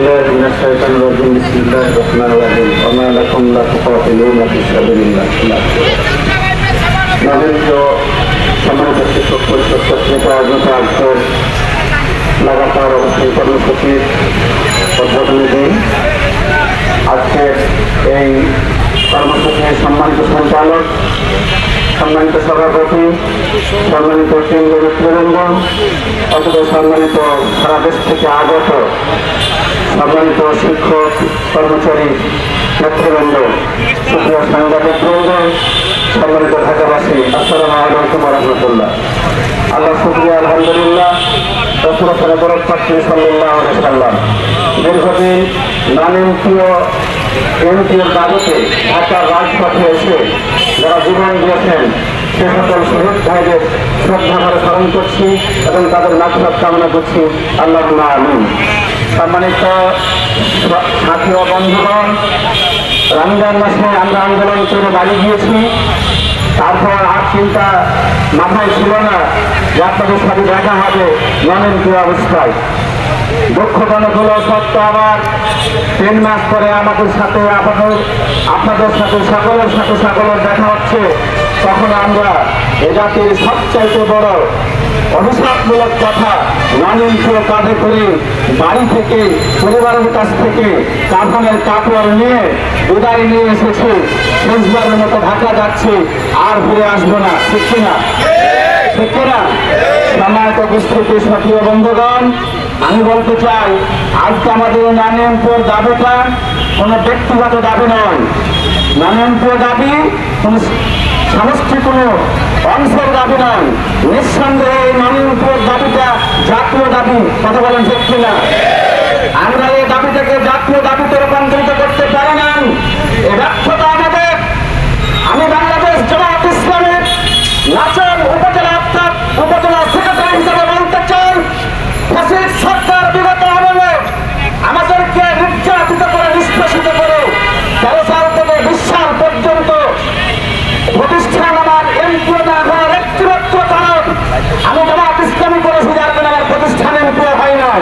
بالله من الشيطان الرجيم بسم الله الرحمن الرحيم وما لكم لا تقاتلون في سبيل الله সম্মানিত শিক্ষক পরিষদ কর্তৃক আয়োজিত আজকের লাগাতার অবস্থান কর্মসূচির উদ্বোধনী দিন। আজকের এই কর্মসূচির সম্মানিত সঞ্চালক, সম্মানিত সভাপতি, সম্মানিত কেন্দ্রীয় নেতৃবৃন্দ, অথবা সম্মানিত সারা দেশ থেকে আগত সম্মানিত শিক্ষক, কর্মচারী, নেতৃবৃন্দ, সুপ্রিয় সাংবাদিক বৃন্দ, সম্মানিত ঢাকাবাসী, আসসালামু আলাইকুম ওয়া রাহমাতুল্লাহ। আল্লাহ শুকরিয়া, আলহামদুলিল্লাহ। রাসূলুল্লাহ সাল্লাল্লাহু আলাইহি ওয়াসাল্লাম দীর্ঘদিন এমপিওর দাবিতে ঢাকার রাজপথে এসে যারা জীবন দিয়েছেন সে সকল শহীদ ভাইদের শ্রদ্ধা করে স্মরণ করছি এবং তাদের মাগফিরাত কামনা করছি। আল্লাহুম্মা আমিন। সম্মানিত সাথী ও বন্ধুগণ, রমজান মাসে আমরা আন্দোলন করে বাড়ি গিয়েছি। তারপর আর চিন্তা মাথায় ছিল না যে আপনাদের সাথে দেখা হবে এমপিও অবস্থায়। দুঃখজনক হলো সত্য, আবার 3 মাস পরে আমাদের সাথে আপনাদের সাথে সকলের দেখা হচ্ছে। তখন আমরা এ জাতির সবচাইতে বড় অভিশাপমূলক কথা এমপিও কাঁধে করে বাড়ি থেকে, পরিবারের কাছ থেকে কাফনের কাপড় নিয়ে বিদায় নিয়ে এসেছে। শেষবারের মতো ঢাকা যাচ্ছে, আর ফিরে আসবো না। ঠিক কিনা? ঠিক কিনা? সম্মানিত উপস্থিতি সাথী ও বন্ধুগণ, আমি বলতে চাই আজকে আমাদের এমপিওর দাবিটা কোনো ব্যক্তিগত দাবি নয়। এমপিও দাবি কোনো সমষ্টি কোনো অংশের দাবি নয়। নিঃসন্দেহে এমপিওর দাবিটা জাতীয় দাবি। কথা বলেন ঠিক কিনা? আমরা এই দাবিটাকে জাতীয় দাবিতে রূপান্তরিত করতে পারি না। এ ব্যর্থতা আমাদের। আমি বাংলাদেশ জামায়াত ইসলামের নাচন উপজেলা সেক্রেটারি হিসেবে বলতে চাই, ফ্যাসিস্ট সরকার বিগত আমলে আমাদেরকে নির্যাতিত করে, নিষ্পেষিত করে 13 সাল থেকে 20 সাল পর্যন্ত প্রতিষ্ঠান আমার এমপিও না হওয়ার একটিমাত্র কারণ আমি জামায়াত ইসলামী করেছি, যার কারণে আমার প্রতিষ্ঠান এমপিও হয় নাই।